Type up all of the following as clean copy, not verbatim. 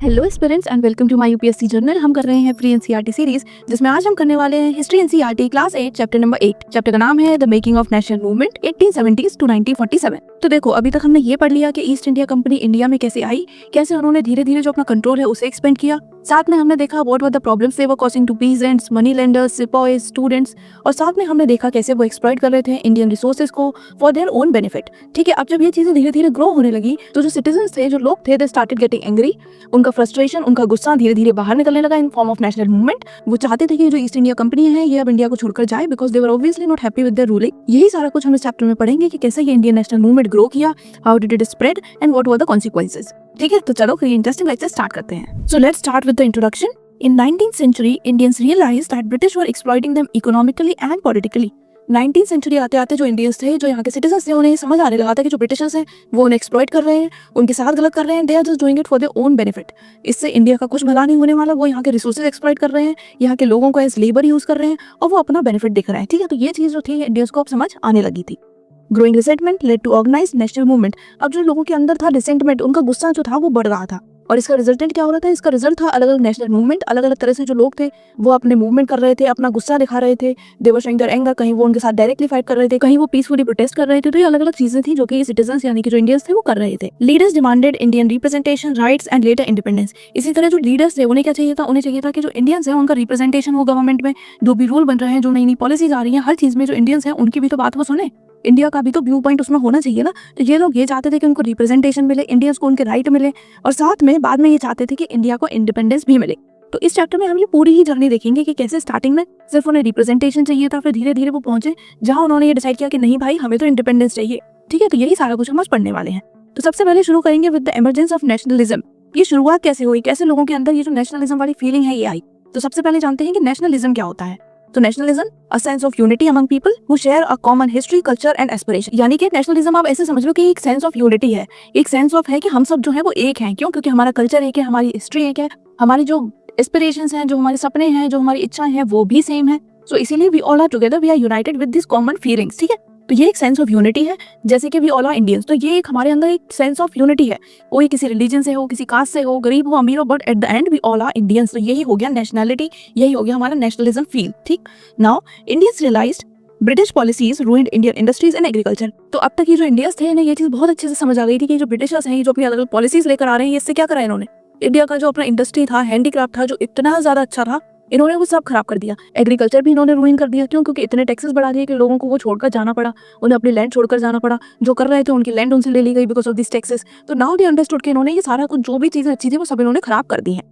Hello aspirants and welcome to my UPSC journal. हम कर रहे हैं फ्री एनसीईआरटी सीरीज, जिसमें आज हम करने वाले हैं history NCERT class 8 chapter number 8। Chapter का नाम है the making of national movement 1870s to 1947। तो देखो, अभी तक हमने ये पढ़ लिया कि ईस्ट इंडिया कंपनी इंडिया में कैसे आई, कैसे उन्होंने धीरे धीरे जो अपना कंट्रोल है उसे एक्सपेंड किया। साथ में हमने देखा what were the problems they were causing to peasants, money lenders, sepoys, students. और साथ में हमने देखा कैसे वो एक्सप्लॉइट कर रहे थे इंडियन रिसोर्सेज को फॉर देयर ओन बेनिफिट। ठीक है, अब जब ये चीजें धीरे धीरे ग्रो होने लगी तो जो सिटीजन थे, जो लोग थे, दे स्टार्टेड गेटिंग एंग्री। उनका फ्रस्ट्रेशन, उनका गुस्सा धीरे धीरे बाहर निकलने लगा in form of national movement. वो चाहते थे कि जो ईस्ट इंडिया कंपनी है ये अब इंडिया को छोड़कर जाए, because they were obviously not happy with there ruling. यही सारा कुछ हम इस चैप्टर में पढ़ेंगे कि कैसे ये इंडियन नेशनल मूवमेंट ग्रो किया, how did it spread and what were the consequences. ठीक है, तो चलो ये इंटरेस्टिंग लेक्चर स्टार्ट करते हैं। So let's start with the introduction. In 19th century, Indians realized that British were exploiting them economically and politically. 19th century आते आते जो इंडियंस थे, जो यहाँ के सिटीजन थे, उन्हें समझ आने लगा था कि जो ब्रिटिशर्स हैं वो उन्हें एक्सप्लॉइट कर रहे हैं, उनके साथ गलत कर रहे हैं। They are just doing it for their own benefit. इससे इंडिया का कुछ भला नहीं होने वाला। वो यहाँ के रिसोर्सेज एक्सप्लॉइट कर रहे हैं, यहाँ के लोगों को एज लेबर यूज कर रहे हैं और वो अपना बेनिफिट दिख रहा है। ठीक है, तो ये चीज जो थी इंडियंस को अब समझ आने लगी थी। Growing resentment led to organised national movement. अब जो लोगों के अंदर था रिसेंटमेंट, उनका गुस्सा जो था वो बढ़ रहा था। और इसका रिजल्टेंट क्या हो रहा था? इसका रिजल्ट था अलग अलग नेशनल मूवमेंट। अलग अलग तरह से जो लोग थे वो अपने मूवमेंट कर रहे थे, अपना गुस्सा दिखा रहे थे। दे वर शोइंग देयर एंगर। कहीं वो उनके साथ डायरेक्टली फाइट कर रहे थे, कहीं वो पीसफुली प्रोटेस्ट कर रहे थे। तो ये अलग अलग चीजें थी जो कि सिटीजंस यानी कि जो इंडियंस थे वो कर रहे थे। Leaders demanded Indian representation, rights and later independence. इसी तरह जो लीडर्स थे उन्हें क्या चाहिए था? उन्हें चाहिए था कि जो इंडियंस है उनका रिप्रेजेंटेशन हो गवर्नमेंट में। जो भी रूल बन रहे हैं, जो नई नई पॉलिसीज आ रही है, हर चीज में जो इंडियंस है उनकी भी तो बात वो सुने। इंडिया का भी तो व्यू पॉइंट उसमें होना चाहिए ना। तो ये लोग ये चाहते थे कि उनको रिप्रेजेंटेशन मिले, इंडियंस को उनके राइट मिले, और साथ में बाद में ये चाहते थे कि इंडिया को इंडिपेंडेंस भी मिले। तो इस चैप्टर में हम ये पूरी ही जर्नी देखेंगे कि कैसे स्टार्टिंग में सिर्फ उन्हें रिप्रेजेंटेशन चाहिए था, फिर धीरे धीरे वो पहुंचे जहां उन्होंने ये डिसाइड किया कि नहीं भाई, हमें तो इंडिपेंडेंस चाहिए। ठीक है, तो यही सारा कुछ हम आज पढ़ने वाले हैं। तो सबसे पहले शुरू करेंगे with the emergence of nationalism. ये शुरुआत कैसे हुई, कैसे लोगों के अंदर ये जो नेशनलिज्म वाली फीलिंग है ये आई। तो सबसे पहले जानते हैं कि नेशनलिज्म क्या होता है। तो nationalism a sense of unity among people who share a common history, culture and aspiration. यानी कि नेशनलिज्म आप ऐसे समझ लो कि एक सेंस ऑफ यूनिटी है, एक सेंस ऑफ है कि हम सब जो है वो एक हैं। क्यों? क्योंकि हमारा कल्चर एक है, हमारी हिस्ट्री एक है, हमारी जो एस्पिरेशंस हैं, जो हमारे सपने हैं, जो हमारी इच्छाएं हैं वो भी सेम है। सो इसीलिए we all are together, we are united with this common feelings. ठीक है, तो ये एक सेंस ऑफ यूनिटी है। जैसे कि वी ऑल आर इंडियंस, तो ये एक हमारे अंदर एक सेंस ऑफ यूनिटी है। कोई किसी रिलीजन से हो, किसी कास्ट से हो, गरीब हो, अमीर हो, but at the end we all are Indians. तो यही हो गया नेशनैलिटी, यही हो गया हमारा नेशनलिज्म फील। ठीक, now Indians realised British policies ruined Indian industries and agriculture. तो अब तक ये जो इंडियंस थे इन्हें ये चीज बहुत अच्छे से समझ आ गई थी कि जो ब्रिटिशर्स हैं, जो अपनी अलग अलग पॉलिसीज लेकर आ रहे हैं, इससे क्या करा इन्होंने? इंडिया का जो अपना इंडस्ट्री था, हैंडीक्राफ्ट था, जो इतना ज्यादा अच्छा था, इन्होंने वो सब खराब कर दिया। एग्रीकल्चर भी इन्होंने रूइन कर दिया। क्यों? क्योंकि इतने टैक्सेस बढ़ा दिए कि लोगों को वो छोड़कर जाना पड़ा, उन्हें अपनी लैंड छोड़कर जाना पड़ा। जो कर रहे थे उनकी लैंड उनसे ले ली गई बिकॉज ऑफ दिस टैक्सेस। तो नाउ दे अंडरस्टूड कि इन्होंने ये सारा कुछ जो भी चीजें अच्छी थी वो सब इन्होंने खराब कर दी हैं।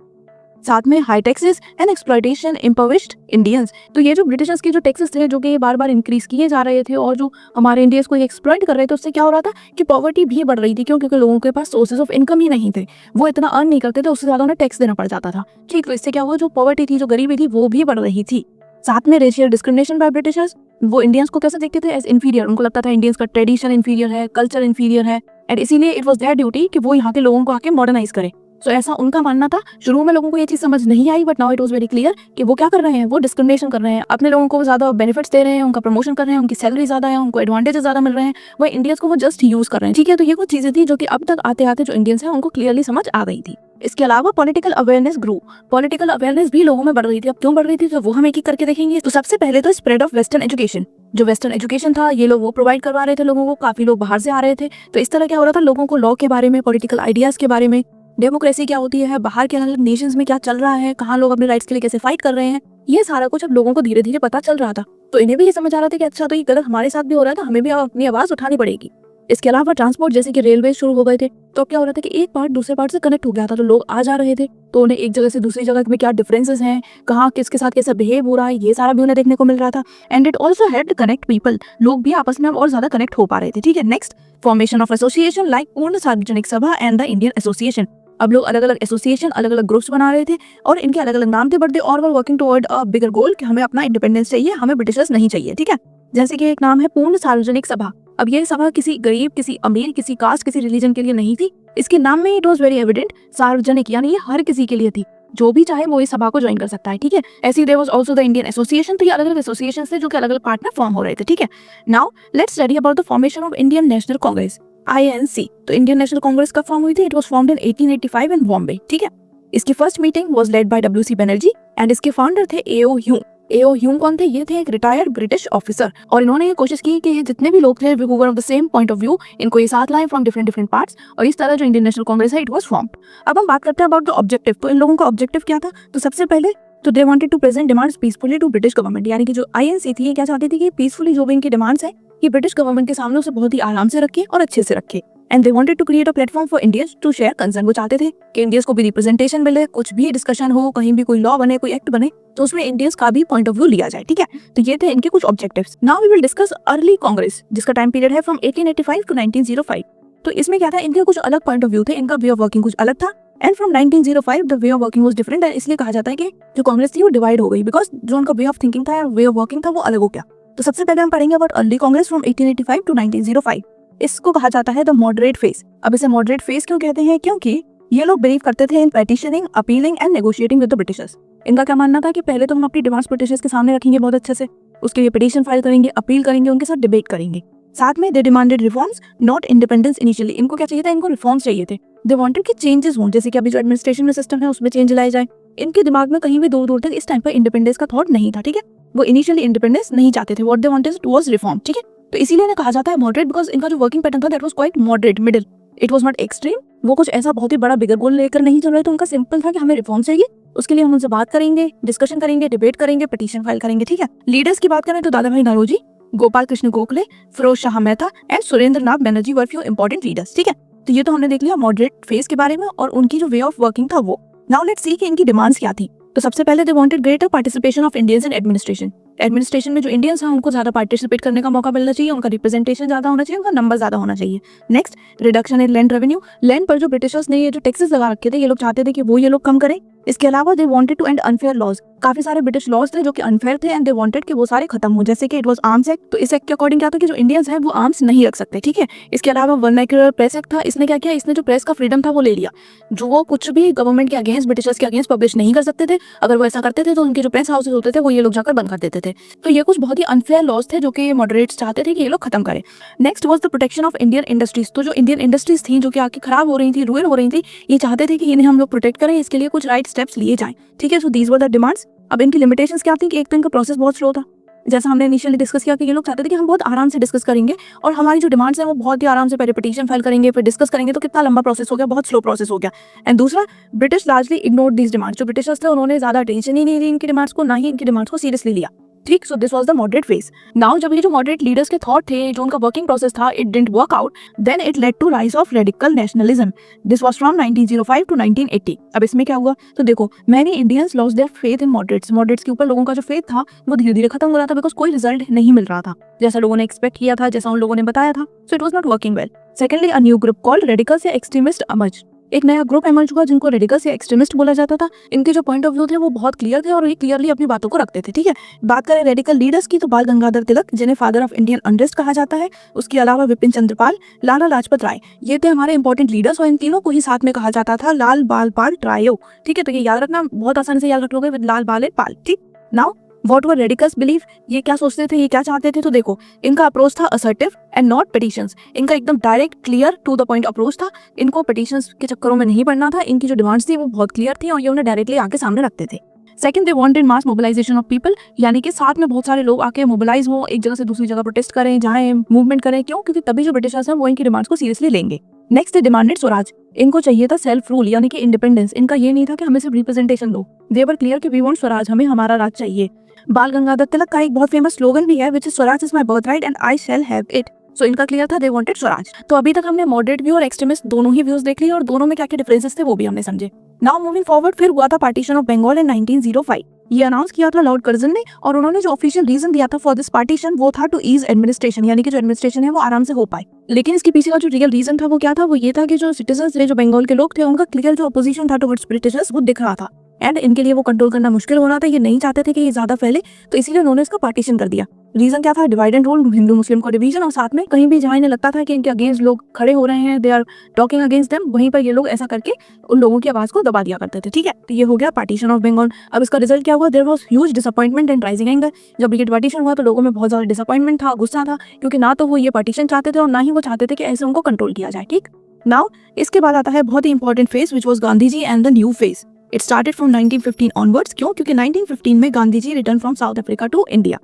साथ में high taxes and exploitation impoverished Indians. तो ये जो ब्रिटिशर्स के जो टैक्सेस थे, जो कि बार बार इंक्रीज किए जा रहे थे और जो हमारे इंडियंस को एक्सप्लॉइट कर रहे थे, उससे क्या हो रहा था कि पॉवर्टी भी बढ़ रही थी। क्यों? क्योंकि लोगों के पास सोर्सेज ऑफ इनकम ही नहीं थे, वो इतना अर्न नहीं करते थे, उससे ज्यादा उन्हें टैक्स देना पड़ जाता था। ठीक, तो इससे क्या हुआ, जो पॉवर्टी थी, जो गरीबी थी, वो भी बढ़ रही थी। साथ में रेशियल डिस्क्रिमिनेशन बाय ब्रिटिशर्स। वो इंडियंस को कैसे देखते थे? As inferior. उनको लगता था इंडियंस का ट्रेडिशन इंफीरियर है, कल्चर इंफीरियर है, एंड इसीलिए इट वाज देयर ड्यूटी कि वो यहाँ के लोगों को आके मॉडर्नाइज करें। सो ऐसा उनका मानना था। शुरू में लोगों को ये चीज समझ नहीं आई, but now it was very clear कि वो क्या कर रहे हैं, वो डिस्क्रिमिनेशन कर रहे हैं। अपने लोगों को ज्यादा बेनिफिट्स दे रहे हैं, उनका प्रमोशन कर रहे हैं, उनकी सैलरी ज्यादा है, उनको एडवांटेजेस ज्यादा मिल रहे हैं, वो इंडियंस को वो जस्ट यूज कर रहे हैं। ठीक है, तो ये कुछ चीजें थी जो कि अब तक आते आते जो इंडियंस हैं उनको क्लियरली समझ आ गई थी। इसके अलावा political awareness grow. Political awareness भी लोगों में बढ़ रही थी। अब क्यों बढ़ रही थी तो वो हम एक एक करके देखेंगे। तो सबसे पहले तो स्प्रेड ऑफ वेस्टर्न एजुकेशन। जो वेस्टर्न एजुकेशन था ये लोग वो प्रोवाइड करवा रहे थे लोगों को। काफी लोग बाहर से आ रहे थे, तो इस तरह क्या हो रहा था, लोगों को लॉ के बारे में, पॉलिटिकल आइडियाज के बारे में, डेमोक्रेसी क्या होती है, बाहर के अलग नेशंस में क्या चल रहा है, कहाँ लोग अपने राइट्स के लिए कैसे फाइट कर रहे हैं, ये सारा कुछ अब लोगों को धीरे धीरे पता चल रहा था। तो इन्हें भी ये समझ आ रहा था कि अच्छा, तो ये गलत हमारे साथ भी हो रहा था, हमें भी अपनी आवाज उठानी पड़ेगी। इसके अलावा ट्रांसपोर्ट, जैसे कि रेलवे शुरू हो गए थे, तो अब क्या हो रहा था कि एक पार्ट दूसरे पार्ट से कनेक्ट हो गया था। तो लोग आ जा रहे थे, तो उन्हें एक जगह से दूसरी जगह में क्या डिफरेंसेस हैं, कहाँ किसके साथ कैसा बिहेव हो रहा है, ये सारा भी उन्हें देखने को मिल रहा था। And it also help connect people. लोग भी आपस में और ज्यादा कनेक्ट हो पा रहे थे। ठीक है, next formation of association like पूर्ण सार्वजनिक सभा एंड द इंडियन एसोसिएशन। अब लोग अलग अलग एसोसिएशन, अलग अलग ग्रुप्स बना रहे थे और इनके अलग अलग नाम थे, but they all were working toward a bigger goal कि हमें अपना इंडिपेंडेंस चाहिए, हमें ब्रिटिशर्स नहीं चाहिए। ठीक है, जैसे कि एक नाम है पूर्ण सार्वजनिक सभा। अब ये सभा किसी गरीब, किसी अमीर, किसी कास्ट, किसी रिलीजन के लिए नहीं थी। इसके नाम में इट वाज वेरी एविडेंट सार्वजनिक, यानी ये हर किसी के लिए थी, जो भी चाहे वो इस सभा को ज्वाइन कर सकता है। ठीक है, ऐसी there was also the Indian Association. तो ये अलग अलग एसोसिएशन थे जो कि अलग अलग पार्ट में फॉर्म हो रहे थे। ठीक है, now let's study about the formation of Indian National Congress, INC। तो इंडियन नेशनल कांग्रेस कब फॉर्म हुई थी? It was formed in 1885 in Bombay. ठीक है, इसकी first meeting was led by W C Banerjee and इसके फाउंडर थे एओ ह्यूम। एओ Hume कौन थे? ये थे एक रिटायर्ड ब्रिटिश ऑफिसर और इन्होंने ये कोशिश की कि जितने भी लोग थे who were of the same point of view, इनको ये साथ लाएं फ्रॉम डिफरेंट पार्ट्स, और इस तरह जो इंडियन नेशनल कांग्रेस है इट वाज फॉर्म्ड। अब हम बात करते हैं अबाउट द ऑब्जेक्टिव। तो इन लोगों का ऑब्जेक्टिव क्या था? तो सबसे पहले तो they wanted to present demands peacefully to British government, यानी कि जो आईएनसी थी ये क्या चाहती थी कि पीसफुली जो भी इनकी डिमांड्स है ये ब्रिटिश गवर्नमेंट के सामने उसे बहुत ही आराम से रखे और अच्छे से रखे। And they wanted to create a platform for Indians to share concern. वो चाहते थे कि इंडियंस को भी रिप्रेजेंटेशन मिले, कुछ भी डिस्कशन हो, कहीं भी कोई लॉ बने, कोई एक्ट बने तो उसमें इंडियंस का भी पॉइंट ऑफ व्यू लिया जाए। ठीक है, तो ये थे इनके कुछ objectives. Now we will discuss early Congress, जिसका टाइम पीरियड है फ्रॉम 1885 टू 1905। तो इसमें क्या था? इनके कुछ अलग पॉइंट ऑफ व्यू थे, इनका वे ऑफ वर्किंग कुछ अलग था and from 1905 the way of working was different. And इसलिए कहा जाता है कि जो कांग्रेस थी वो डिवाइड हो गई बिकॉज जो उनका वे ऑफ थिंकिंग था, वे ऑफ वर्किंग था, वो अलग हो गया। तो सबसे पहले हम पढ़ेंगे about early Congress from 1885 to 1905। इसको कहा जाता है द मॉडरेट फेज। अब इसे मॉडरेट फेज क्यों कहते हैं? क्योंकि ये लोग बिलीव करते थे in petitioning, appealing and negotiating with the Britishers. इनका क्या मानना था कि पहले तो हम अपनी डिमांड्स ब्रिटिशर्स के सामने रखेंगे बहुत अच्छे से, उसके लिए पिटीशन फाइल करेंगे, अपील करेंगे, उनके साथ डिबेट करेंगे। साथ में they demanded reforms not independence initially. इनको क्या चाहिए था? इनको रिफॉर्म्स चाहिए थे। दे वांटेड कि चेंजेस हों, जैसे कि अभी जो एडमिनिस्ट्रेशन में सिस्टम है उसमें चेंज लाए जाए। इनके दिमाग में कहीं भी दूर दूर तक इस टाइम पर इंडिपेंडेंस का थॉट नहीं था। ठीक है, वो इनिशियली इंडिपेंडेंस नहीं चाहते थे। What they wanted was reform. ठीक है, तो इसीलिए इन्हें कहा जाता है मॉडरेट बिकॉज इनका जो वर्किंग पैटर्न था that was quite moderate, middle. It was not extreme. वो कुछ ऐसा बहुत ही बड़ा बिगर गोल लेकर नहीं चल रहे थे। उनका सिंपल था कि हमें रिफॉर्म चाहिए, उसके लिए हम उनसे बात करेंगे, डिस्कशन करेंगे, डिबेट करेंगे, पिटीशन फाइल करेंगे। ठीक है, लीडर्स की बात करें तो Dadabhai Naoroji, Gopal Krishna Gokhale, Pherozeshah Mehta and Surendranath Banerjee were few important leaders. ठीक है, तो ये तो हमने देख लिया मॉडरेट फेज के बारे में और उनकी जो वे ऑफ वर्किंग था वो। नाउ लेट्स सी कि इनकी डिमांड्स क्या थी। तो सबसे पहले they wanted greater participation of Indians in administration. Administration में जो इंडियंस हैं उनको ज्यादा पार्टिसिपेट करने का मौका मिलना चाहिए, उनका रिप्रेजेंटेशन ज्यादा होना चाहिए, उनका नंबर ज्यादा होना चाहिए। Next, reduction in land revenue. Land पर जो ब्रिटिशर्स ने ये जो टैक्सेस लगा रखे थे ये लोग चाहते थे कि वो ये लोग कम करें। इसके अलावा they wanted to end unfair laws. काफी सारे ब्रिटिश लॉज थे जो कि अनफेयर थे एंड दे वांटेड कि वो सारे खत्म हो, जैसे कि इट वाज आर्म्स एक्ट। तो इस एक्ट के अकॉर्डिंग क्या था कि जो इंडियंस हैं वो आर्म्स नहीं रख सकते। ठीक है, इसके अलावा वर्नाक्युलर प्रेस एक्ट था। इसने क्या किया? इसने जो प्रेस का फ्रीडम था वो ले लिया, जो वो कुछ भी गवर्नमेंट के अगेंस्ट, ब्रिटिशर्स के अगेंस्ट पब्लिश नहीं कर सकते थे। अगर वो ऐसा करते थे तो उनके जो प्रेस हाउसेस होते थे वो ये लोग जाकर बंद कर देते थे। तो ये कुछ बहुत ही अनफेयर लॉज थे जो कि मॉडरेट्स चाहते थे कि ये लोग खत्म करें। Next was the protection of Indian industries. तो जो इंडियन इंडस्ट्रीज थी जो कि आके खराब हो रही थी, रुइन हो रही थी, ये चाहते थे कि इन्हें हम लोग प्रोटेक्ट करें, इसके लिए कुछ राइट स्टेप्स लिए जाएं। ठीक है, so these were the demands. अब इनकी लिमिटेशंस क्या थी कि एक तो इनका प्रोसेस बहुत स्लो था, जैसा हमने इनिशियली डिस्कस किया कि ये लोग चाहते थे कि हम बहुत आराम से डिस्कस करेंगे और हमारी जो डिमांड्स हैं वो बहुत ही आराम से पहले पिटीशन फाइल करेंगे, फिर डिस्कस करेंगे। तो कितना लंबा प्रोसेस हो गया, बहुत स्लो प्रोसेस हो गया। एंड दूसरा, British largely ignored these demands. जो ब्रिटिशर्स थे उन्होंने ज्यादा अटेंशन ही नहीं दी इनकी डिमांड्स को, ना ही इनकी डिमांड्स को सीरियसली लिया। ठीक, so this was the moderate phase. Now जब ये जो मॉडरेट लीडर्स के थॉट थे, जो उनका वर्किंग प्रोसेस था, it didn't work out, then it led to rise of radical nationalism. This was from 1905 to 1980। अब इसमें क्या हुआ? तो देखो, many Indians lost their faith in moderates. Moderates के ऊपर लोगों का जो फेथ था वो धीरे धीरे खत्म हो रहा था बिकॉज कोई रिजल्ट नहीं मिल रहा था जैसा लोगों ने एक्सपेक्ट किया था, जैसा उन लोगों ने बताया था। So it was not working well. Secondly, a new group called radicals या एक्सट्रीमिस्ट इमर्ज। एक नया ग्रुप इमर्ज हुआ जिनको रेडिकल्स या एक्सट्रीमिस्ट बोला जाता था। इनके जो पॉइंट ऑफ व्यू थे वो बहुत क्लियर थे और ये क्लियरली अपनी बातों को रखते थे। ठीक है, बात करें रेडिकल लीडर्स की तो बाल गंगाधर तिलक, जिन्हें फादर ऑफ इंडियन अनरेस्ट कहा जाता है, उसके अलावा विपिन चंद्रपाल, लाला लाजपत राय, ये थे हमारे इंपॉर्टेंट लीडर्स और इन तीनों को ही साथ में कहा जाता था लाल बाल पाल ट्रायो। ठीक है, तो ये याद रखना, बहुत आसानी से याद रख लोगे, विद लाल बाल एंड पाल। ठीक, now what were radicals believe? ये क्या सोचते थे, ये क्या चाहते थे? तो देखो, इनका अप्रोच था असर्टिव एंड नॉट पिटीशंस। इनका एकदम direct, clear, to the point approach था। इनको पिटीशंस के चक्करों में नहीं पड़ना था। इनकी जो डिमांड्स थी वो बहुत क्लियर थी और ये उन्हें डायरेक्टली आके सामने रखते थे। Second, they wanted mass mobilisation of people, यानी कि साथ में बहुत सारे लोग आके मोबिलाइज हो, एक जगह से दूसरी जगह प्रोटेस्ट करें, जाएं, मूवमेंट करें। क्यों? क्योंकि तभी जो ब्रिटिशर्स हैं वो इनकी डिमांड्स को सीरियसली लेंगे। Next, they demanded Swaraj. इनको चाहिए था सेल्फ रूल, यानी कि इंडिपेंडेंस। इनका ये नहीं था कि हमें सिर्फ रिप्रेजेंटेशन दो। दे वर क्लियर कि वी वांट स्वराज, हमें हमारा राज चाहिए। बाल गंगाधर तिलक का एक बहुत फेमस स्लोगन भी है which is swaraj is my birthright and I shall have it. So इनका क्लियर था, दे वांटेड स्वराज। तो अभी तक हमने मॉडरेट व्यू और एक्सट्रीमिस्ट दोनों ही व्यूज देख लिए और दोनों में क्या क्या डिफरेंसेस थे वो भी हमने समझे। नाउ मूविंग फॉरवर्ड, फिर हुआ था पार्टीशन ऑफ बंगाल इन 1905। ये अनाउंस किया था लॉर्ड कर्जन ने और उन्होंने जो ऑफिशियल रीजन दिया था फॉर दिस पार्टीशन वो था टू ईज एडमिनिस्ट्रेशन, यानी कि जो एडमिनिस्ट्रेशन है वो आराम से हो पाए। लेकिन इसके पीछे का जो रियल रीजन था वो क्या था? वो ये था कि जो सिटीजन्स थे, जो बंगाल के लोग थे, उनका क्लियर जो अपोजिशन था टुवर्ड्स ब्रिटिशर्स वो दिख रहा था एंड इनके लिए वो कंट्रोल करना मुश्किल हो रहा था। ये नहीं चाहते थे कि ये ज्यादा फैले, तो इसीलिए उन्होंने इसका पार्टीशन कर दिया। रीजन क्या था? डिवाइड एंड रूल, हिंदू मुस्लिम को डिवीजन, और साथ में कहीं भी जहाँ इन्हें लगता था कि इनके अगेंस्ट लोग खड़े हो रहे हैं, they are talking against them, वहीं पर ये लोग ऐसा करके उन लोगों की आवाज को दबा दिया करते थे। ठीक है, तो ये हो गया पार्टीशन ऑफ बंगाल। अब इसका रिजल्ट क्या हुआ? There was huge disappointment and rising anger. जब ये पार्टीशन हुआ तो लोगों में बहुत ज्यादा डिसअपॉइंटमेंट था, गुस्सा था, क्योंकि ना तो वो ये पार्टीशन चाहते थे और ना ही वो चाहते थे कि ऐसे उनको कंट्रोल किया जाए। ठीक, नाउ इसके बाद आता है बहुत ही important phase which was Gandhi ji and the new phase. It started from 1915 onwards. क्यों? क्योंकि 1915 में Gandhi ji return from South Africa to India.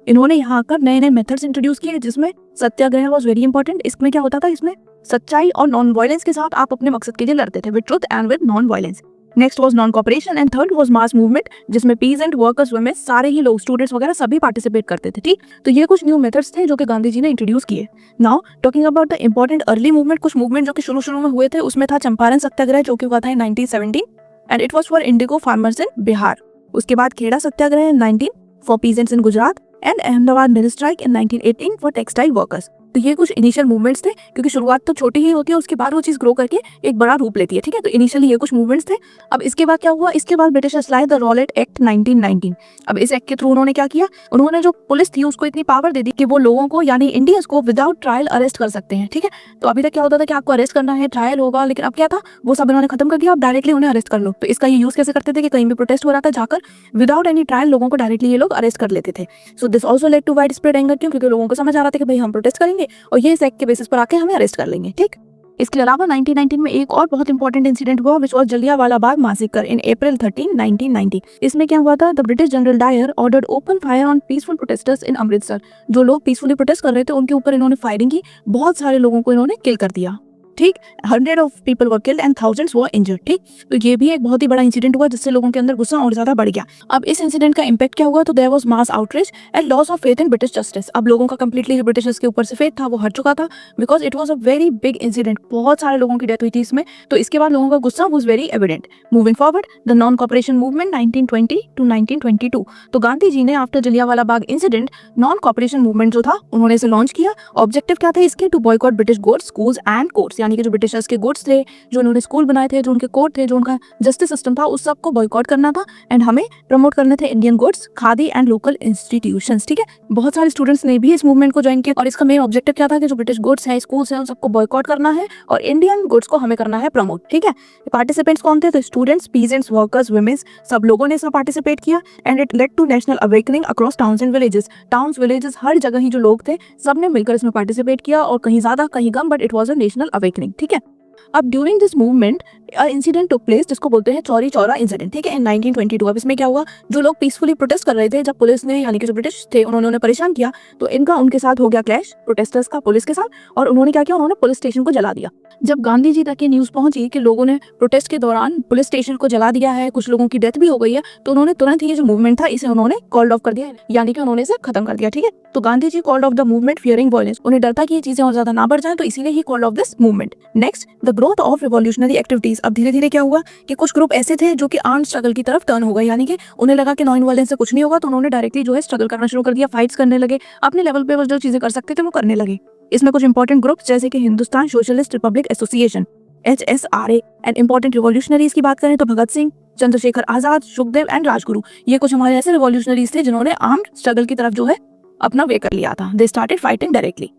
इन्होंने यहाँ आकर नए नए मेथड्स इंट्रोड्यूस किए, जिसमें सत्याग्रह वाज वेरी इंपॉर्टेंट। इसमें क्या होता था, इसमें सच्चाई और नॉन वायलेंस के साथ आप अपने मकसद के लिए लड़ते थे, with truth and with non violence. Next was non cooperation and third was mass movement, जिसमें पीजेंट, वर्कर्स, वुमेन, सारे ही लोग, स्टूडेंट्स वगैरह सभी पार्टिसिपेट करते थे। ठीक, तो ये कुछ न्यू मेथड्स थे जो कि गांधी जी ने इंट्रोड्यूस किए। Now talking about the important early movement, कुछ मूवमेंट जो कि शुरू में हुए थे, उसमें था चंपारण सत्याग्रह जो कि हुआ था 1917 and it was for Indigo farmers in Bihar. उसके बाद खेड़ा सत्याग्रह इन 19 for peasants in Gujarat and Ahmedabad mill strike in 1918 for textile workers. तो ये कुछ इनिशियल मूवमेंट्स थे, क्योंकि शुरुआत तो छोटी ही होती है, उसके बाद वो चीज ग्रो करके एक बड़ा रूप लेती है। ठीक है, तो इनिशियली ये कुछ मूवमेंट्स थे। अब इसके बाद क्या हुआ, इसके बाद ब्रिटिशर्स लाए द रॉलेट एक्ट 1919। अब इस एक्ट के थ्रू उन्होंने क्या किया, उन्होंने जो पुलिस थी उसको इतनी पावर दे दी कि वो लोगों को यानी इंडियंस को विदाउट ट्रायल अरेस्ट कर सकते हैं। ठीक है, तो अभी तक क्या होता था कि आपको अरेस्ट करना है, ट्रायल होगा, लेकिन अब क्या था, वो सब इन्होंने खत्म कर दिया। अब डायरेक्टली उन्हें अरेस्ट कर लो। तो इसका ये यूज कैसे करते थे कि कहीं भी प्रोटेस्ट हो रहा था, जाकर विदाउट एनी ट्रायल लोगों को डायरेक्टली ये लोग अरेस्ट कर लेते थे। So this also led to widespread anger. क्यों? क्योंकि लोगों को समझ आ रहा था कि भाई हम प्रोटेस्ट करेंगे और ये इस एक्ट के बेसिस पर आके हमें अरेस्ट कर लेंगे। ठीक, इसके अलावा 1919 में एक और बहुत इंपॉर्टेंट इंसिडेंट हुआ, which was Jallianwala Bagh massacre in April 13, 1990। इसमें क्या हुआ था, the British general Dyer ordered open fire on peaceful protesters in Amritsar. जो लोग पीसफुली प्रोटेस्ट कर रहे थे उनके ऊपर इन्होंने फायरिंग की, बहुत सारे लोगों को इन्होंने किल कर दिया। ठीक, 100 of people were killed and thousands were injured. ठीक, तो ये भी एक बहुत ही बड़ा इंसिडेंट हुआ, जिससे लोगों के अंदर गुस्सा और ज्यादा बढ़ गया। अब इस इंसिडेंट का इंपैक्ट क्या हुआ, तो there was mass outreach and loss of faith in British justice. अब लोगों का कंप्लीटली जो ब्रिटिशर्स के ऊपर से फेथ था वो हट चुका था, because it was a very big incident. बहुत सारे लोगों की डेथ हुई थी इसमें, तो इसके बाद लोगों का गुस्सा was very evident. Moving forward, the non cooperation movement 1920 to 1922। तो गांधी जी ने after Jallianwala Bagh incident non cooperation movement जो था उन्होंने इसे लॉन्च किया। ऑब्जेक्टिव क्या था इसके, to boycott British goods, schools and courts, यानी कि जो ब्रिटिशर्स के गुड्स थे, जो उन्होंने स्कूल बनाए थे, जो उनके कोर्ट थे, जो उनका जस्टिस सिस्टम था, उस सब को बॉयकॉट करना था एंड हमें प्रमोट करने थे Indian goods, khadi and local institutions. ठीक है, बहुत सारे स्टूडेंट्स ने भी इस मूवमेंट को ज्वाइन किया और इसका मेन ऑब्जेक्टिव क्या था कि जो ब्रिटिश गुड्स है, स्कूल्स हैं, उन सबको बॉयकॉट करना है और इंडियन गुड्स को हमें करना है प्रमोट। ठीक है, पार्टिसिपेंट्स कौन थे, तो स्टूडेंट्स, पीजेंट्स, वर्कर्स, वुमेन्स, सब लोगों ने इसमें पार्टिसिपेट किया and it led to national awakening across towns and villages. Towns, villages, हर जगह ही जो लोग थे सबने मिलकर इसमें पार्टिसिपेट किया, और कहीं ज्यादा कहीं कम, but it was a national awakening. ठीक है, अब during this movement incident took place, जिसको बोलते हैं चौरी चौरा इंसिडेंट। ठीक है, इन 1922। अब इसमें क्या हुआ, जो लोग पीसफुली प्रोटेस्ट कर रहे थे, जब पुलिस ने यानी कि जो ब्रिटिश थे उन्होंने परेशान किया, तो इनका उनके साथ हो गया क्लैश, प्रोटेस्टर्स का पुलिस के साथ, और उन्होंने क्या किया, उन्होंने पुलिस स्टेशन को जला दिया। जब गांधी जी तक ये न्यूज पहुंची कि लोगों ने प्रोटेस्ट के दौरान पुलिस स्टेशन को जला दिया है, कुछ लोगों की डेथ भी हो गई है, तो उन्होंने तुरंत ये जो मूवमेंट था इसे उन्होंने कॉल्ड ऑफ कर दिया, यानी कि उन्होंने इसे खत्म कर दिया। ठीक है, तो Gandhi ji called off the movement fearing violence. उन्हें डर था कि ये चीजें और ज्यादा ना बढ़ जाएं, तो इसीलिए he called off this movement. Next, the growth of revolutionary activities. अब धीरे धीरे क्या हुआ कि कुछ ग्रुप ऐसे थे जो कि आर्म्ड स्ट्रगल की तरफ टर्न हो गए, यानी कि उन्हें लगा कि नॉन वायलेंस से कुछ नहीं होगा, तो उन्होंने डायरेक्टली जो है स्ट्रगल करना शुरू कर दिया, फाइट्स करने लगे, अपने लेवल पे वो जो चीजें कर सकते थे वो करने लगे। इसमें कुछ इंपॉर्टेंट ग्रुप्स जैसे कि Hindustan socialist Republic association HSRA and important revolutionaries की बात करें तो भगत सिंह, चंद्रशेखर आजाद, सुखदेव एंड राजगुरु, ये कुछ हमारे ऐसे रिवॉल्यूशनरीज थे जिन्होंने आर्म्ड स्ट्रगल की तरफ जो है अपना वे कर लिया था। They started fighting directly.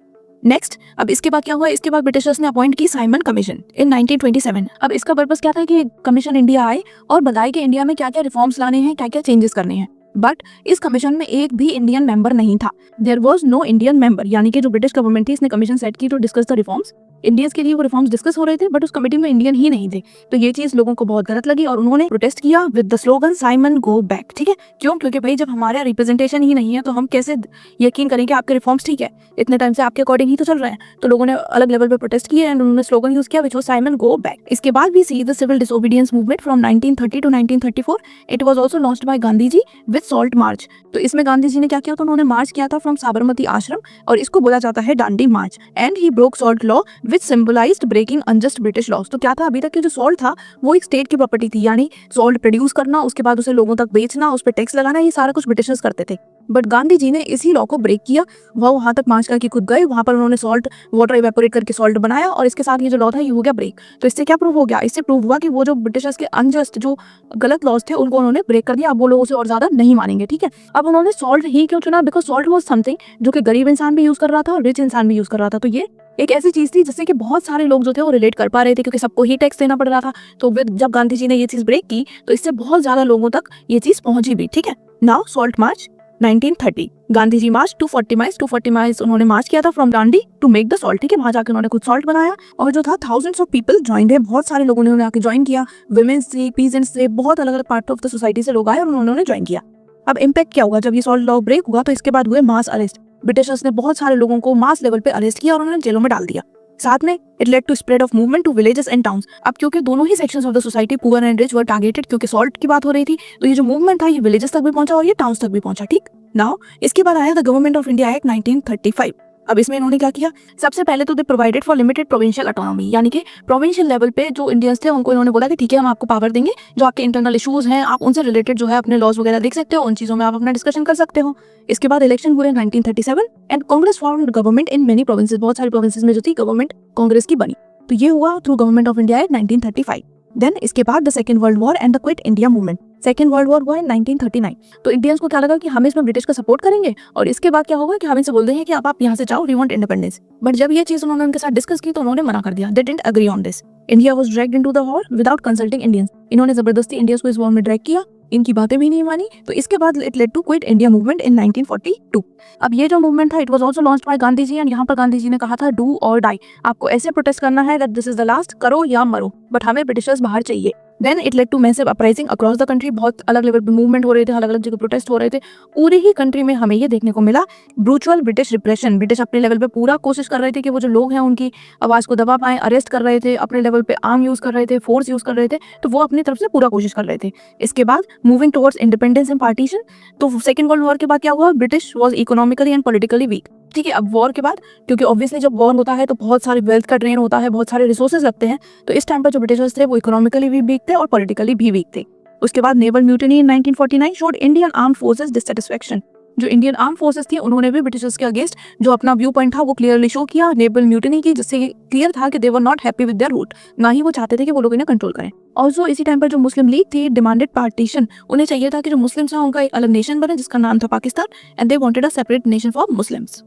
Next, अब इसके बाद क्या हुआ, इसके बाद ब्रिटिशर्स ने अपॉइंट की साइमन कमीशन इन 1927। अब इसका पर्पस क्या था कि कमीशन इंडिया आए और बताए कि इंडिया में क्या क्या रिफॉर्म्स लाने हैं, क्या क्या चेंजेस करने हैं। बट इस कमीशन में एक भी इंडियन मेंबर नहीं था। There was no Indian member, यानी कि जो ब्रिटिश गवर्नमेंट थी इसने कमीशन सेट की to discuss the reforms. Indians के लिए वो रिफॉर्म्स डिस्कस हो रहे थे, बट उस कमेटी में इंडियन ही नहीं थे। तो ये चीज लोगों को बहुत गलत लगी और उन्होंने प्रोटेस्ट किया with the slogan Simon go back. ठीक है, क्यों? क्योंकि भाई जब हमारा रिप्रेजेंटेशन ही नहीं है तो हम कैसे यकीन करें कि आपके रिफॉर्म्स ठीक है, इतने टाइम से आपके अकॉर्डिंग ही तो चल रहे हैं। तो लोगों ने अलग लेवल पे प्रोटेस्ट किए एंड उन्होंने स्लोगन यूज किया which was Simon go back. इसके बाद भी see the civil disobedience movement from 1930 to 1934। It was also launched by Gandhi ji with salt march. तो इसमें गांधी जी ने क्या किया, तो उन्होंने मार्च किया था फ्रॉम साबरमती आश्रम और इसको बोला जाता है Dandi march. And he broke salt law which symbolised breaking unjust British laws. तो क्या था, अभी तक के जो सॉल्ट था वो एक स्टेट की प्रॉपर्टी थी, यानी सॉल्ट प्रोड्यूस करना, उसके बाद उसे लोगों तक बेचना, उस पर टैक्स लगाना, ये सारा कुछ ब्रिटिशर्स करते थे। बट गांधी जी ने इसी लॉ को ब्रेक किया। वह वहां तक मार्च करके खुद गए, वहां पर उन्होंने सॉल्ट वाटर इवेपोरेट करके सॉल्ट बनाया और इसके साथ ये जो लॉ था ये हो गया ब्रेक। तो इससे क्या प्रूव हो गया, इससे प्रूव हुआ कि वो जो ब्रिटिशर्स के अनजस्ट जो गलत लॉज थे उनको उन्होंने ब्रेक कर दिया। अब वो लोग उसे और ज्यादा नहीं मानेंगे। ठीक है, अब उन्होंने सॉल्ट ही क्यों चुना, बिकॉज सॉल्ट वाज समथिंग जो कि गरीब इंसान भी यूज कर रहा था और रिच इंसान भी यूज कर रहा था। तो ये एक ऐसी चीज थी जिससे कि बहुत सारे लोग जो थे वो रिलेट कर पा रहे थे, क्योंकि सबको ही टैक्स देना पड़ रहा था। तो जब गांधी जी ने ये चीज ब्रेक की तो इससे बहुत ज्यादा लोगों तक ये चीज पहुंची भी। ठीक है, now salt march 1930 Gandhi ji march 240 miles उन्होंने मार्च किया था from Dandi to make the salt. ठीक है, वहां जाकर उन्होंने कुछ सॉल्ट बनाया और जो था थाउजेंड्स ऑफ पीपल ज्वाइंड है, बहुत सारे लोगों ने उन्हें आके ज्वाइन किया। वुमेन्स थे, पीजेंट्स थे, बहुत अलग अलग पार्ट ऑफ द सोसाइटी से लोग आए और उन्होंने ज्वाइन किया। अब इम्पैक्ट क्या हुआ जब ये सॉल्ट लॉ ब्रेक हुआ? तो इसके बाद हुए मास अरेस्ट। ब्रिटिशर्स ने बहुत सारे लोगों को मास लेवल पे अरेस्ट किया और उन्होंने जेलों में डाल दिया। साथ में it led to spread of movement to villages and towns. अब क्योंकि दोनों ही sections of the society poor and rich were targeted, क्योंकि सॉल्ट की बात हो रही थी, तो ये जो मूवमेंट था ये विलेजेस तक भी पहुंचा और ये टाउन्स तक भी पहुंचा। ठीक, नाउ इसके बाद आया the government of India act 1935। अब इसमें इन्होंने क्या किया? सबसे पहले तो दे provided for limited provincial autonomy, यानी कि प्रोविंशियल लेवल पे जो इंडियंस थे उनको इन्होंने बोला कि ठीक है हम आपको पावर देंगे, जो आपके इंटरनल इश्यूज हैं आप उनसे रिलेटेड जो है अपने लॉज वगैरह देख सकते हो, उन चीजों में आप अपना डिस्कशन कर सकते हो। इसके बाद इलेक्शन हुए 1937 and Congress formed government in many provinces. बहुत सारी प्रोविंसेस में जो थी गवर्नमेंट कांग्रेस की बनी। तो ये हुआ through government of India act 1935। Then इसके बाद the second world war and the quit India movement. Second world war हुआ 1939। तो इंडियंस को क्या लगा कि हम इसमें ब्रिटिश का सपोर्ट करेंगे और इसके बाद क्या होगा कि हम इनसे बोल देंगे कि अब आप यहाँ से जाओ, वी वांट इंडिपेंडेंस। बट जब ये चीज उन्होंने उनके साथ डिस्कस की तो उन्होंने मना कर दिया। They didn't agree on this. India was dragged into the war without consulting Indians. इन्होंने जबरदस्ती इंडियंस को इस वॉर में ड्रैग किया, इनकी बातें भी नहीं मानी। तो इसके बाद it led to quit India movement in 1942। अब ये जो मूवमेंट था it was also launched by Gandhi ji and यहाँ पर गांधी जी ने कहा था डू और डाई। आपको ऐसे प्रोटेस्ट करना है that this is the last, करो या मरो, बट हमें ब्रिटिशर्स बाहर चाहिए। Then it led to massive uprising across the country. बहुत अलग लेवल पे मूवमेंट हो रहे थे, अलग अलग जगह प्रोटेस्ट हो रहे थे पूरी ही कंट्री में। हमें ये देखने को मिला ब्रूचुअल ब्रिटिश रिप्रेशन। ब्रिटिश अपने लेवल पे पूरा कोशिश कर रहे थे कि वो जो लोग हैं उनकी आवाज को दबा पाए, अरेस्ट कर रहे थे, अपने लेवल पे आर्म यूज कर रहे थे, फोर्स यूज कर रहे थे, तो वो अपनी तरफ से पूरा कोशिश कर रहे थे। इसके बाद moving towards independence and partition. तो सेकंड वर्ल्ड वॉर के बाद क्या हुआ? British was economically and politically weak. ठीक है, अब वॉर के बाद क्योंकि ऑब्वियसली जब वॉर होता है तो बहुत सारे वेल्थ का ड्रेन होता है, बहुत सारे रिसोर्सेज लगते हैं, तो इस टाइम पर जो ब्रिटिशर्स थे वो इकोनॉमिकली भी वीक थे और पॉलिटिकली भी वीक थे। उसके बाद नेवल म्यूटिनी इन 1949 showed Indian arm forces dissatisfaction. जो इंडियन आर्म फोर्सेस थी उन्होंने भी ब्रिटिशर्स के अगेंस्ट जो अपना व्यू पॉइंट था वो क्लियरली शो किया, नेवल म्यूटिनी की, जिससे क्लियर था कि they were not happy with their route. ना ही वो चाहते थे कि वो लोग इन्हें कंट्रोल करें। ऑल्सो इसी टाइम पर जो मुस्लिम लीग थी डिमांडेड पार्टीशन। उन्हें चाहिए था कि जो मुस्लिम्स हैं उनका एक अलग नेशन बने जिसका नाम था Pakistan, and they wanted a separate nation for Muslims.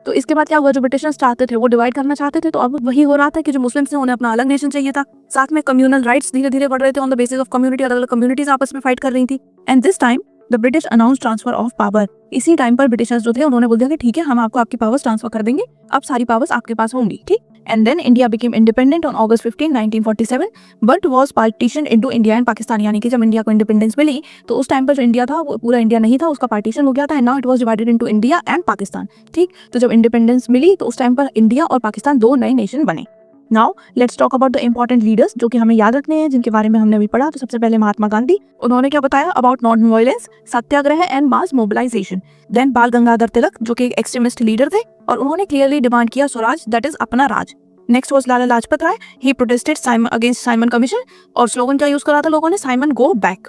तो इसके बाद क्या हुआ? जो ब्रिटिशर्स चाहते थे वो डिवाइड करना चाहते थे, तो अब वही हो रहा था कि जो मुस्लिम्स हैं उन्हें अपना अलग नेशन चाहिए था। साथ में कम्युनल राइट्स धीरे धीरे बढ़ रहे थे on the basis of community. अलग अलग कम्युनिटीज आपस में फाइट कर रही थी। And this time the British announce transfer of power. इसी टाइम पर ब्रिटिशर्स जो थे उन्होंने बोल दिया कि ठीक है हम आपको आपकी पावर्स ट्रांसफर कर देंगे, अब सारी पावर्स आपके पास होंगी। ठीक, and then India became independent on August 15, 1947 but was partition into India and Pakistan. यानी कि जब इंडिया को इंडिपेंडेंस मिली तो उस टाइम पर जो इंडिया था वो पूरा इंडिया नहीं था, उसका पार्टीशन हो गया था। And now it was divided into India and Pakistan. ठीक, तो जब इंडिपेंडेंस मिली तो उस टाइम पर इंडिया और पाकिस्तान दो नए नेशन बने। Now let's talk about the important leaders जो कि हमें याद रखने हैं, जिनके बारे में हमने अभी पढ़ा। तो सबसे पहले महात्मा गांधी, उन्होंने क्या बताया about non violence, satyagraha and mass mobilisation. Then Bal Gangadhar तिलक जो कि एक एक्सट्रीमिस्ट लीडर थे और उन्होंने क्लियरली डिमांड किया स्वराज, दैट इज अपना राज। Next was Lala Lajpat Rai, he protested against Simon Commission और स्लोगन क्या यूज करा था लोगों ने? Simon go back.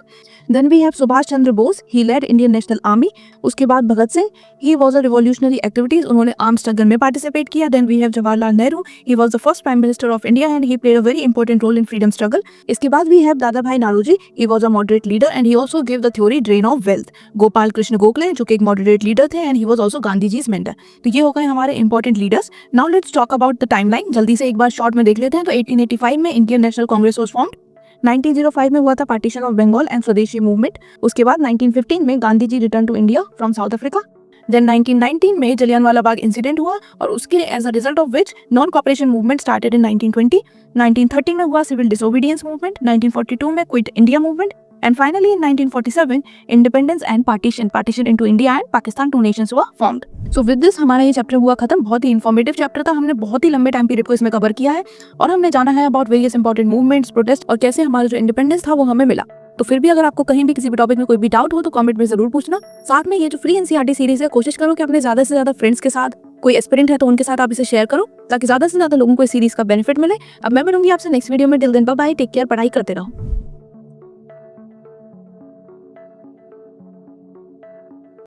Then we have Subhash Chandra Bose, he led Indian National Army. उसके बाद Bhagat Singh, he was a revolutionary activities, उन्होंने आर्म स्ट्रगल में पार्टिसिपेट किया। Then we have Jawaharlal Nehru, he was the first prime minister of India and he played a very important role in freedom struggle. इसके बाद we have Dadabhai Naoroji, he was a moderate leader and he also give the theory drain of wealth. Gopal Krishna Gokhale जो कि एक moderate leader थे and he was also Gandhi ji's mentor. तो ये हो गए हमारे important leaders. Now let's talk about the timeline. जल्दी से एक बार शॉर्ट में देख लेते हैं। तो 1885 में Indian National Congress was formed. 1905 में हुआ था partition of Bengal and swadeshi movement. उसके बाद 1915 में Gandhi ji return to India from South Africa. Then 1919 में जलियांवाला बाग इंसिडेंट हुआ और उसके as a result of which non cooperation movement started in 1920। 1930 में हुआ सिविल डिसोबीडियंस मूवमेंट। 1942 में Quit India movement and finally in 1947 independence and partition into India and Pakistan, two nations were formed. So with this हमारा ये chapter हुआ खत्म। बहुत ही informative chapter था। हमने बहुत ही लंबे टाइम पीरियड को इसमें कवर किया है और हमने जाना है about various important movements, protest और कैसे हमारा जो इंडिपेंडेंस था वो हमें मिला। तो फिर भी अगर आपको कहीं भी किसी भी टॉपिक में कोई भी डाउट हो तो कमेंट में जरूर पूछना। साथ में ये जो फ्री एनसीईआरटी सीरीज है, कोशिश करो कि अपने ज्यादा से ज्यादा फ्रेंड्स के साथ, कोई एस्पिरेंट है तो उनके साथ आप इसे शेयर करो ताकि ज्यादा से ज्यादा लोगों को इस सीरीज का बेनिफिट मिले। अब मैं मिलूंगी आपसे नेक्स्ट वीडियो में। Till then bye bye, take care, पढ़ाई करते रहो।